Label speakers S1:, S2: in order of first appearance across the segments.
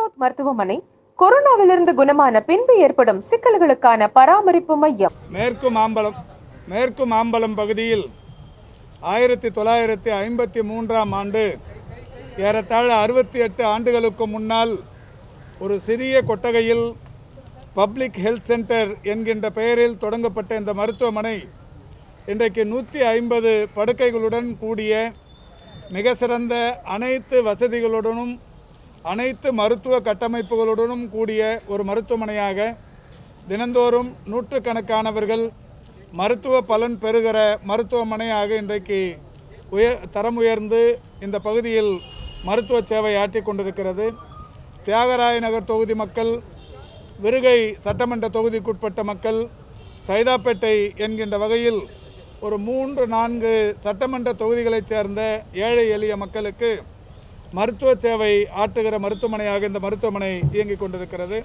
S1: வினோத் மருத்துவமனை கொரோனாவிலிருந்து குணமான பின்பு ஏற்படும் சிக்கல்களுக்கான பராமரிப்பு மையம்.
S2: மேற்கு மாம்பலம் பகுதியில் 1953ஆம் ஆண்டு ஏறத்தாழ 68 ஆண்டுகளுக்கு முன்னால் ஒரு சிறிய கொட்டகையில் பப்ளிக் ஹெல்த் சென்டர் என்கின்ற பெயரில் தொடங்கப்பட்ட இந்த மருத்துவமனை இன்றைக்கு 150 படுக்கைகளுடன் கூடிய மிக சிறந்த அனைத்து வசதிகளுடனும் அனைத்து மருத்துவ கட்டமைப்புகளுடனும் கூடிய ஒரு மருத்துவமனையாக தினந்தோறும் நூற்றுக்கணக்கானவர்கள் மருத்துவ பலன் பெறுகிற மருத்துவமனையாக இன்றைக்கு தரம் உயர்ந்து இந்த பகுதியில் மருத்துவ சேவை ஆற்றி கொண்டிருக்கிறது. தியாகராய நகர் தொகுதி மக்கள், விருகை சட்டமன்ற தொகுதிக்குட்பட்ட மக்கள், சைதாப்பேட்டை என்கின்ற வகையில் ஒரு 3-4 சட்டமன்ற தொகுதிகளைச் சேர்ந்த ஏழை எளிய மக்களுக்கு மருத்துவ சேவை ஆற்றுகிற மருத்துவமனையாக இந்த மருத்துவமனை இயங்கிக் கொண்டிருக்கிறது.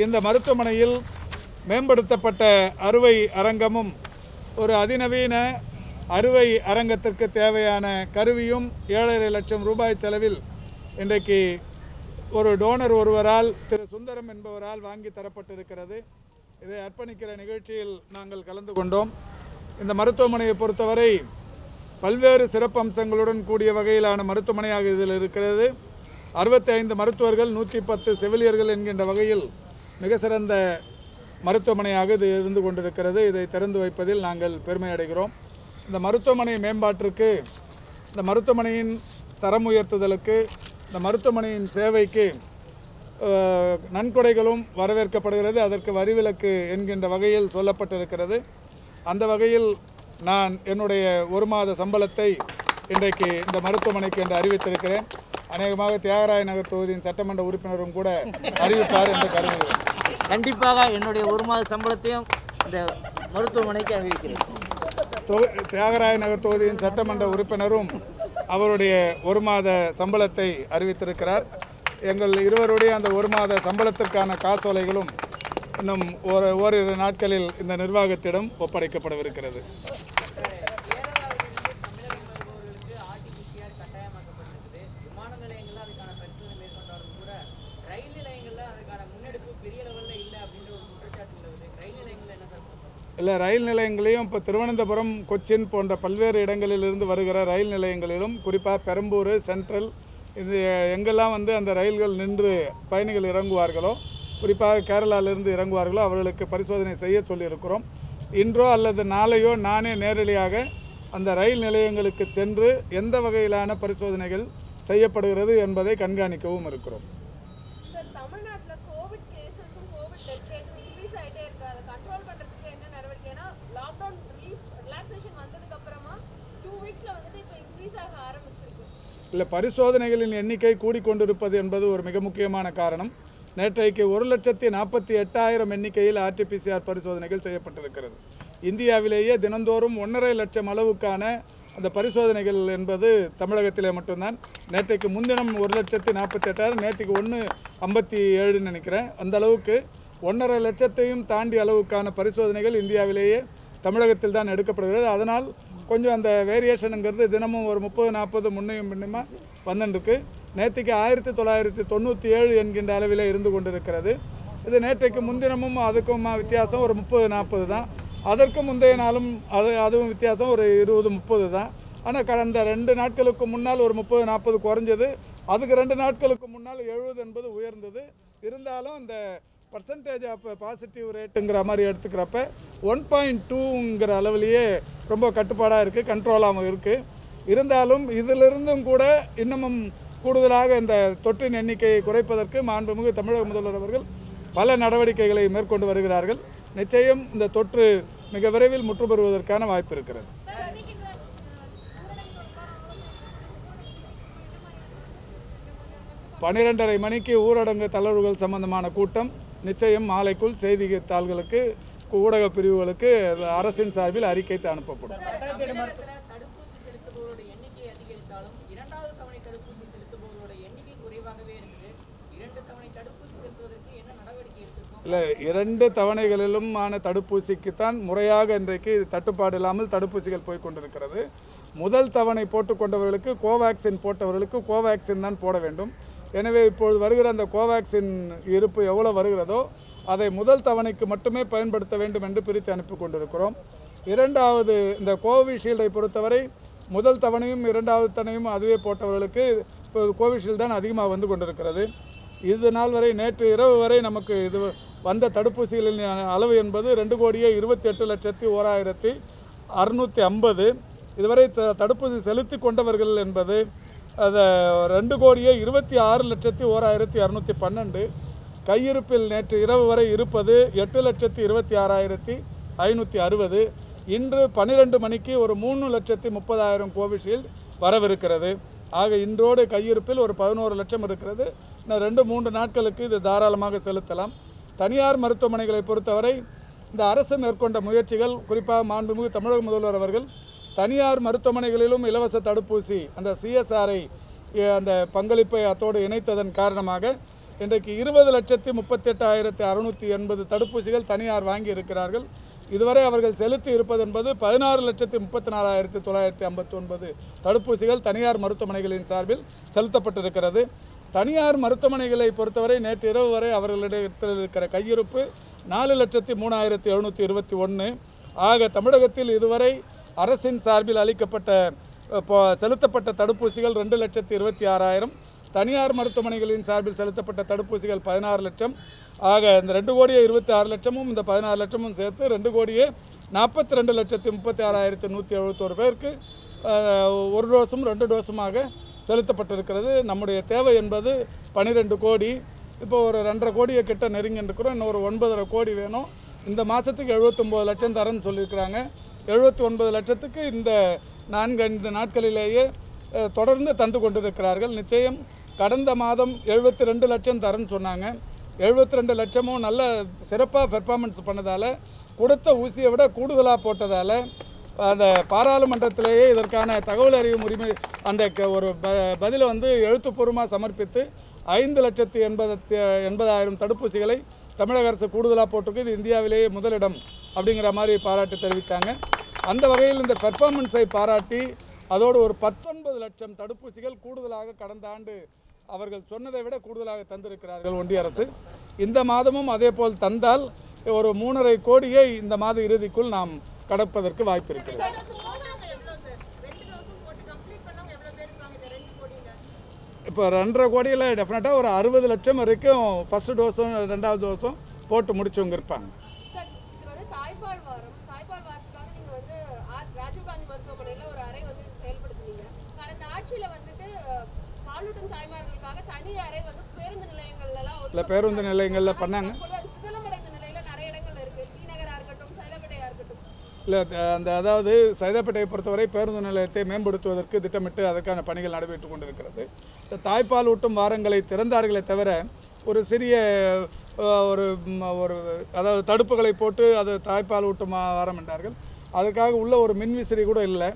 S2: இந்த மருத்துவமனையில் மேம்படுத்தப்பட்ட அறுவை அரங்கமும் ஒரு அதிநவீன அறுவை அரங்கத்திற்கு தேவையான கருவியும் 7.5 லட்சம் ரூபாய் செலவில் இன்றைக்கு ஒரு டோனர் ஒருவரால், திரு சுந்தரம் என்பவரால் வாங்கி தரப்பட்டிருக்கிறது. இதை அர்ப்பணிக்கிற நிகழ்ச்சியில் நாங்கள் கலந்து கொண்டோம். இந்த மருத்துவமனையை பொறுத்தவரை பல்வேறு சிறப்பு அம்சங்களுடன் கூடிய வகையிலான மருத்துவமனையாக இதில் இருக்கிறது. 65 மருத்துவர்கள், 110 செவிலியர்கள் என்கின்ற வகையில் மிக சிறந்த மருத்துவமனையாக இது இருந்து கொண்டிருக்கிறது. இதை திறந்து வைப்பதில் நாங்கள் பெருமை அடைகிறோம். இந்த மருத்துவமனை மேம்பாட்டிற்கு, இந்த மருத்துவமனையின் தரம் உயர்த்துதலுக்கு, இந்த மருத்துவமனையின் சேவைக்கு நன்கொடைகளும் வரவேற்கப்படுகிறது. அதற்கு வரிவிலக்கு என்கின்ற வகையில் சொல்லப்பட்டிருக்கிறது. அந்த வகையில் நான் என்னுடைய 1 மாத சம்பளத்தை இன்றைக்கு இந்த மருத்துவமனைக்கு என்று அறிவித்திருக்கிறேன். அநேகமாக தியாகராய நகர் தொகுதியின் சட்டமன்ற உறுப்பினரும் கூட அறிவிப்பார் என்று கருதுகிறேன்.
S3: கண்டிப்பாக என்னுடைய 1 மாத சம்பளத்தையும் இந்த மருத்துவமனைக்கு அறிவிக்கிறேன்.
S2: தியாகராய நகர் தொகுதியின் சட்டமன்ற உறுப்பினரும் அவருடைய 1 மாத சம்பளத்தை அறிவித்திருக்கிறார். எங்கள் இருவருடைய அந்த 1 மாத சம்பளத்திற்கான காசோலைகளும் இன்னும் ஓரிரு நாட்களில் இந்த நிர்வாகத்திடம் ஒப்படைக்கப்படவிருக்கிறது. இல்லை, ரயில் நிலையங்களையும் இப்போ திருவனந்தபுரம், கொச்சின் போன்ற பல்வேறு இடங்களிலிருந்து வருகிற ரயில் நிலையங்களிலும், குறிப்பாக பெரம்பூர், சென்ட்ரல், இது எங்கெல்லாம் அந்த ரயில்கள் நின்று பயணிகள் இறங்குவார்களோ, குறிப்பாக கேரளாவிலிருந்து இறங்குவார்களோ அவர்களுக்கு பரிசோதனை செய்ய சொல்லியிருக்கிறோம். இன்றோ அல்லது நாளையோ நானே நேரடியாக அந்த ரயில் நிலையங்களுக்கு சென்று எந்த வகையிலான பரிசோதனைகள் செய்யப்படுகிறது என்பதை கண்காணிக்கவும் இருக்கிறோம். இல்லை, பரிசோதனைகளின் எண்ணிக்கை கூடிக்கொண்டிருப்பது என்பது ஒரு மிக முக்கியமான காரணம். நேற்றைக்கு 1,48,000 எண்ணிக்கையில் RT-PCR பரிசோதனைகள் செய்யப்பட்டிருக்கிறது. இந்தியாவிலேயே தினந்தோறும் 1.5 லட்சம் அளவுக்கான அந்த பரிசோதனைகள் என்பது தமிழகத்திலே மட்டும்தான். நேற்றைக்கு முன்தினம் 1,48,000, நேற்றுக்கு 1,57 நினைக்கிறேன். அந்த அளவுக்கு 1.5 லட்சத்தையும் தாண்டி அளவுக்கான பரிசோதனைகள் இந்தியாவிலேயே தமிழகத்தில் தான் எடுக்கப்படுகிறது. அதனால் கொஞ்சம் அந்த வேரியேஷனுங்கிறது தினமும் ஒரு 30-40 முன்னையும் பின்னுமா வந்துருக்கு. நேற்றுக்கு 1997 என்கின்ற அளவில் இருந்து கொண்டிருக்கிறது. இது நேற்றைக்கு முன்தினமும் அதுக்கும் வித்தியாசம் ஒரு 30-40 தான். அதற்கு முந்தைய நாளும் அதுவும் வித்தியாசம் ஒரு 20-30 தான். ஆனால் கடந்த 2 நாட்களுக்கு முன்னால் ஒரு 30-40 குறைஞ்சது. அதுக்கு 2 நாட்களுக்கு முன்னால் 70 என்பது உயர்ந்தது. இருந்தாலும் அந்த பர்சன்டேஜ் ஆஃப் பாசிட்டிவ் ரேட்டுங்கிற மாதிரி எடுத்துக்கிறப்ப 1.2ங்கிற அளவிலேயே ரொம்ப கட்டுப்பாடாக இருக்குது, கண்ட்ரோலாகவும் இருக்குது. இருந்தாலும் இதிலிருந்தும் கூட இன்னமும் கூடுதலாக இந்த தொற்றின் எண்ணிக்கையை குறைப்பதற்கு மாண்புமிகு தமிழக முதல்வர் அவர்கள் பல நடவடிக்கைகளை மேற்கொண்டு வருகிறார்கள். நிச்சயம் இந்த தொற்று மிக விரைவில் முற்று பெறுவதற்கான வாய்ப்பு இருக்கிறது. 12:30 மணிக்கு ஊரடங்கு தளர்வுகள் சம்பந்தமான கூட்டம் நிச்சயம் மாலைக்குள் செய்தித்தாள்களுக்கு, ஊடக பிரிவுகளுக்கு அரசின் சார்பில் அறிக்கை அனுப்பப்படும். இல்லை, 2 தவணைகளிலுமான தடுப்பூசிக்குத்தான் முறையாக இன்றைக்கு தட்டுப்பாடு இல்லாமல் தடுப்பூசிகள் போய் கொண்டிருக்கிறது. முதல் தவணை போட்டுக்கொண்டவர்களுக்கு, கோவேக்சின் போட்டவர்களுக்கு கோவேக்சின் தான் போட வேண்டும். எனவே இப்பொழுது வருகிற அந்த கோவேக்சின் இருப்பு எவ்வளோ வருகிறதோ அதை முதல் தவணைக்கு மட்டுமே பயன்படுத்த வேண்டும் என்று பிரித்து அனுப்பி கொண்டிருக்கிறோம். இரண்டாவது இந்த கோவிஷீல்டை பொறுத்தவரை முதல் தவணையும் இரண்டாவது தவணையும் அதுவே போட்டவர்களுக்கு இப்போ கோவிஷீல்டு தான் அதிகமாக வந்து கொண்டிருக்கிறது. இது நாள் வரை நேற்று இரவு வரை நமக்கு இது வந்த தடுப்பூசிகளின் அளவு என்பது 2,28,01,650. இதுவரை தடுப்பூசி செலுத்தி கொண்டவர்கள் என்பது அதை 2,26,01,212. கையிருப்பில் நேற்று இரவு வரை இருப்பது 8,26,560. இன்று 12 மணிக்கு ஒரு 3,30,000 கோவிஷீல்டு வரவிருக்கிறது. ஆக இன்றோடு கையிருப்பில் ஒரு 11 லட்சம் இருக்கிறது. இன்னும் 2-3 நாட்களுக்கு இது தாராளமாக செலுத்தலாம். தனியார் மருத்துவமனைகளை பொறுத்தவரை இந்த அரசு மேற்கொண்ட முயற்சிகள், குறிப்பாக மாண்புமிகு தமிழக முதல்வர் அவர்கள் தனியார் மருத்துவமனைகளிலும் இலவச தடுப்பூசி அந்த சிஎஸ்ஆரை அந்த பங்களிப்பை அத்தோடு இணைத்ததன் காரணமாக இன்றைக்கு 20,38,680 தடுப்பூசிகள் தனியார் வாங்கி இருக்கிறார்கள். இதுவரை அவர்கள் செலுத்தி இருப்பது என்பது 16,34,959 தடுப்பூசிகள் தனியார் மருத்துவமனைகளின் சார்பில் செலுத்தப்பட்டிருக்கிறது. தனியார் மருத்துவமனைகளை பொறுத்தவரை நேற்று இரவு வரை அவர்களிடத்தில் இருக்கிற கையிருப்பு 4,03,721. ஆக தமிழகத்தில் இதுவரை அரசின் சார்பில் அளிக்கப்பட்ட செலுத்தப்பட்ட தடுப்பூசிகள் 2,26,000. தனியார் மருத்துவமனைகளின் சார்பில் செலுத்தப்பட்ட தடுப்பூசிகள் 16 லட்சம். ஆக இந்த 2,26,00,000 இந்த 16 லட்சமும் சேர்த்து 2,42,36,171 பேருக்கு 1 டோஸும் 2 டோஸுமாக செலுத்தப்பட்டிருக்கிறது. நம்முடைய தேவை என்பது 12 கோடி. இப்போ ஒரு 2.5 கோடியை கிட்ட நெருங்கிருக்கிறோம். இன்னும் ஒரு 9.5 கோடி வேணும். இந்த மாதத்துக்கு 79 லட்சம் தரேன்னு சொல்லியிருக்கிறாங்க. 79 லட்சத்துக்கு இந்த 4-5 நாட்களிலேயே தொடர்ந்து தந்து கொண்டிருக்கிறார்கள். நிச்சயம் கடந்த மாதம் 72 லட்சம் தரேன்னு சொன்னாங்க. 72 லட்சமும் நல்ல சிறப்பாக பெர்ஃபார்மன்ஸ் பண்ணதால், கொடுத்த ஊசியை விட கூடுதலாக போட்டதால் அந்த பாராளுமன்றத்திலேயே இதற்கான தகவல் அறியும் உரிமை அந்த ஒரு பதிலை வந்து எழுத்துப்பூர்வமாக சமர்ப்பித்து 5,80,000 தடுப்பூசிகளை தமிழக அரசு கூடுதலாக போட்டிருக்கு. இது இந்தியாவிலேயே முதலிடம் அப்படிங்கிற மாதிரி பாராட்டு தெரிவித்தாங்க. அந்த வகையில் இந்த பெர்ஃபார்மன்ஸை பாராட்டி அதோடு ஒரு 19 லட்சம் தடுப்பூசிகள் கூடுதலாக கடந்த ஆண்டு அவர்கள் சொன்னதை விட கூடுதலாக தந்திருக்கிறார்கள் ஒன்றிய அரசு. இந்த மாதமும் அதே போல் தந்தால் ஒரு 3.5 கோடியை இந்த மாத இறுதிக்குள் நாம் கடப்பதற்கு வாய்ப்பு இருக்கிறது. இப்போ 2.5 கோடியில் டெஃபினட்டாக ஒரு 60 லட்சம் வரைக்கும் ஃபர்ஸ்ட் டோஸும் 2வது டோஸும் போட்டு முடிச்சவங்க இருப்பாங்க. இல்லை, பேருந்து நிலையங்களில் பண்ணாங்க. இல்லை, அந்த அதாவது சைதாப்பேட்டையை பொறுத்தவரை பேருந்து நிலையத்தை மேம்படுத்துவதற்கு திட்டமிட்டு அதற்கான பணிகள் நடைபெற்று கொண்டிருக்கிறது. இந்த தாய்ப்பால் ஊட்டும் வாரங்களை திறந்தார்களே தவிர ஒரு சிறிய ஒரு அதாவது தடுப்புகளை போட்டு அது தாய்ப்பால் ஊட்டும் வாரம் என்றார்கள். அதுக்காக உள்ள ஒரு மின்விசிறி கூட இல்லை.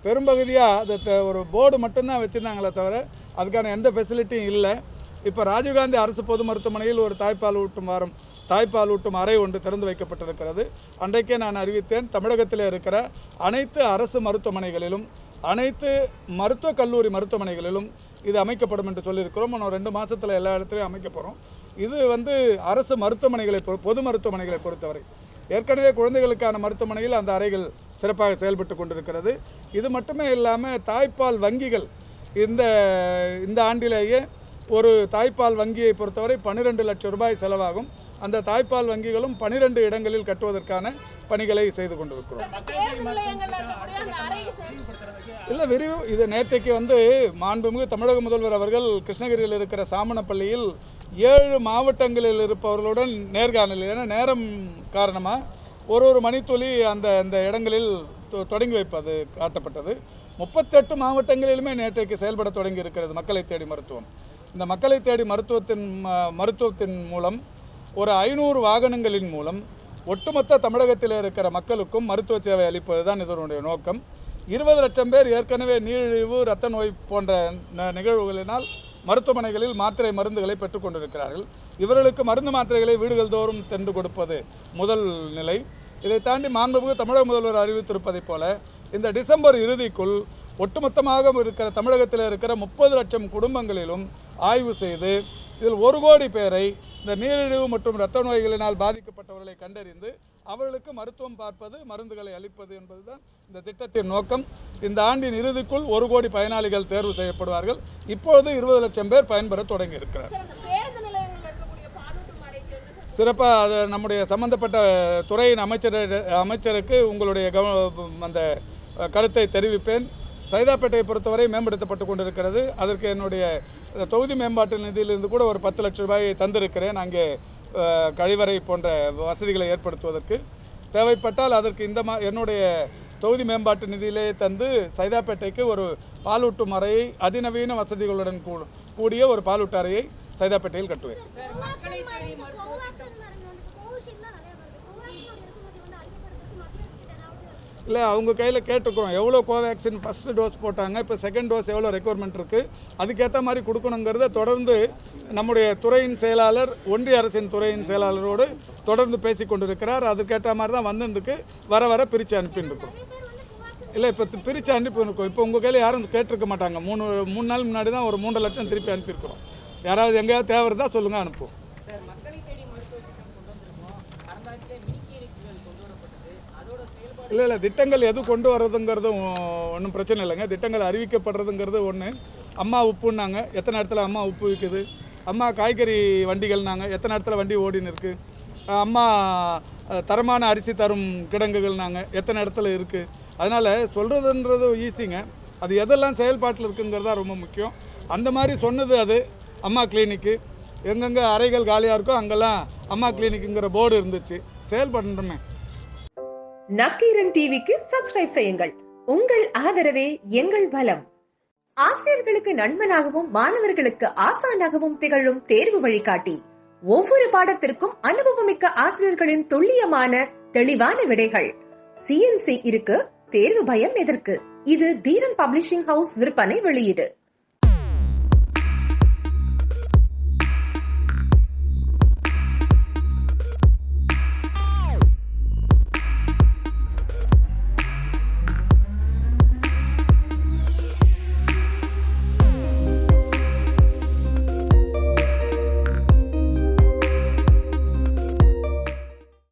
S2: பெரும்பகுதியாக அது ஒரு போர்டு மட்டும்தான் வச்சுருந்தாங்களே தவிர அதுக்கான எந்த ஃபெசிலிட்டியும் இல்லை. இப்போ ராஜீவ்காந்தி அரசு பொது மருத்துவமனையில் ஒரு தாய்ப்பால் ஊட்டும் அறை ஒன்று திறந்து வைக்கப்பட்டிருக்கிறது. அன்றைக்கே நான் அறிவித்தேன், தமிழகத்தில் இருக்கிற அனைத்து அரசு மருத்துவமனைகளிலும் அனைத்து மருத்துவக் கல்லூரி மருத்துவமனைகளிலும் இது அமைக்கப்படும் என்று சொல்லியிருக்கிறோம். இன்னும் 2 மாதத்தில் எல்லா இடத்துலையும் அமைக்க போகிறோம். இது வந்து அரசு மருத்துவமனைகளை பொது மருத்துவமனைகளை பொறுத்தவரை ஏற்கனவே குழந்தைகளுக்கான மருத்துவமனையில் அந்த அறைகள் சிறப்பாக செயல்பட்டு கொண்டிருக்கிறது. இது மட்டுமே இல்லாமல் தாய்ப்பால் வங்கிகள் இந்த ஆண்டிலேயே ஒரு தாய்ப்பால் வங்கியை பொறுத்தவரை 12 லட்சம் ரூபாய் செலவாகும். அந்த தாய்ப்பால் வங்கிகளும் 12 இடங்களில் கட்டுவதற்கான பணிகளை செய்து கொண்டிருக்கிறோம். இல்லை, இது நேற்றைக்கு வந்து மாண்புமிகு தமிழக முதல்வர் அவர்கள் கிருஷ்ணகிரியில் இருக்கிற சாமணப்பள்ளியில் 7 மாவட்டங்களில் இருப்பவர்களுடன் நேர்காணல், ஏன்னா நேரம் காரணமாக ஒரு மணித்துளி அந்த இடங்களில் தொடங்கி வைப்பது காட்டப்பட்டது. 38 மாவட்டங்களிலுமே நேற்றைக்கு செயல்பட தொடங்கி இருக்கிறது மக்களை தேடி மருத்துவம். இந்த மக்களை தேடி மருத்துவத்தின் மூலம் ஒரு 500 வாகனங்களின் மூலம் ஒட்டுமொத்த தமிழகத்தில் இருக்கிற மக்களுக்கும் மருத்துவ சேவை அளிப்பது தான் இதனுடைய நோக்கம். 20 லட்சம் பேர் ஏற்கனவே நீரிழிவு, இரத்த நோய் போன்ற நிகழ்வுகளினால் மருத்துவமனைகளில் மாத்திரை மருந்துகளை பெற்றுக்கொண்டிருக்கிறார்கள். இவர்களுக்கு மருந்து மாத்திரைகளை வீடுகள் தோறும் சென்று கொடுப்பது முதல் நிலை. இதை தாண்டி மாண்புமிகு தமிழக முதல்வர் அறிவித்திருப்பதைப் போல இந்த டிசம்பர் இறுதிக்குள் ஒட்டுமொத்தமாக இருக்கிற தமிழகத்தில் இருக்கிற 30 லட்சம் குடும்பங்களிலும் ஆய்வு செய்து இதில் 1 கோடி பேரை இந்த நீரிழிவு மற்றும் இரத்த நோய்களினால் பாதிக்கப்பட்டவர்களை கண்டறிந்து அவர்களுக்கு மருத்துவம் பார்ப்பது, மருந்துகளை அளிப்பது என்பதுதான் இந்த திட்டத்தின் நோக்கம். இந்த ஆண்டின் இறுதிக்குள் 1 கோடி பயனாளிகள் தேர்வு செய்யப்படுவார்கள். இப்பொழுது 20 லட்சம் பேர் பயன்பெற தொடங்கி இருக்கிறார். சிறப்பாக அது நம்முடைய சம்பந்தப்பட்ட துறையின் அமைச்சருக்கு உங்களுடைய அந்த கருத்தை தெரிவிப்பேன். சைதாப்பேட்டையை பொறுத்தவரை மேம்படுத்தப்பட்டு கொண்டிருக்கிறது. அதற்கு என்னுடைய தொகுதி மேம்பாட்டு நிதியிலிருந்து கூட ஒரு 10 லட்சம் ரூபாயை தந்திருக்கிறேன். அங்கே கழிவறை போன்ற வசதிகளை ஏற்படுத்துவதற்கு தேவைப்பட்டால் அதற்கு என்னுடைய தொகுதி மேம்பாட்டு நிதியிலே தந்து சைதாப்பேட்டைக்கு ஒரு பாலூட்டும் அறையை அதிநவீன வசதிகளுடன் கூடிய ஒரு பாலூட்டு அறையை சைதாப்பேட்டையில் கட்டுவேன். இல்லை, அவங்க கையில் கேட்டுக்கிறோம் எவ்வளோ கோவேக்சின் ஃபஸ்ட்டு டோஸ் போட்டாங்க, இப்போ செகண்ட் டோஸ் எவ்வளோ ரெக்குவயர்மெண்ட் இருக்குது, அதுக்கேற்ற மாதிரி கொடுக்கணுங்கிறத தொடர்ந்து நம்முடைய துறையின் செயலாளர் ஒன்றிய அரசின் துறையின் செயலாளரோடு தொடர்ந்து பேசி கொண்டிருக்கிறார். அதுக்கேற்ற மாதிரி தான் வந்துருக்கு. வர வர பிரித்து அனுப்பிட்டுருக்கோம். இல்லை, இப்போ பிரித்து அனுப்பியிருக்கோம். இப்போ உங்கள் கையில் யாரும் கேட்டிருக்க மாட்டாங்க. 3 நாள் முன்னாடி தான் ஒரு 3 லட்சம் திருப்பி அனுப்பியிருக்கிறோம். யாராவது எங்கேயாவது தேவை இருந்தால் சொல்லுங்கள், அனுப்புவோம். இல்லை, திட்டங்கள் எது கொண்டு வர்றதுங்கிறதும் ஒன்றும் பிரச்சனை இல்லைங்க. திட்டங்கள் அறிவிக்கப்படுறதுங்கிறது ஒன்று. அம்மா உப்புன்னாங்க, எத்தனை இடத்துல அம்மா உப்பு விற்குது. அம்மா காய்கறி வண்டிகள்னாங்க, எத்தனை இடத்துல வண்டி ஓடின்னு இருக்குது. அம்மா தரமான அரிசி தரும் கிடங்குகள்னாங்க, எத்தனை இடத்துல இருக்குது. அதனால் சொல்கிறதுன்றது ஈஸிங்க. அது எதெல்லாம் செயல்பாட்டில் இருக்குங்கிறது தான் ரொம்ப முக்கியம். அந்த மாதிரி சொன்னது அது அம்மா கிளினிக்கு. எங்கெங்கே அறைகள் காலியாக இருக்கோ அங்கெல்லாம் அம்மா கிளினிக்குங்கிற போர்டு இருந்துச்சு. செயல்படுறோமே.
S1: நக்கீரன் டிவிக்கு சப்ஸ்கிரைப் செய்யுங்கள். உங்கள் ஆதரவே எங்கள் பலம். ஆசிரியர்களுக்கு நண்பனாகவும் மாணவர்களுக்கு ஆசானாகவும் திகழும் தேர்வு வழிகாட்டி. ஒவ்வொரு பாடத்திற்கும் அனுபவமிக்க ஆசிரியர்களின் துல்லியமான தெளிவான விடைகள். CNC இருக்கு, தேர்வு பயம் எதற்கு? இது தீரன் பப்ளிஷிங் ஹவுஸ் விற்பனை வெளியீடு.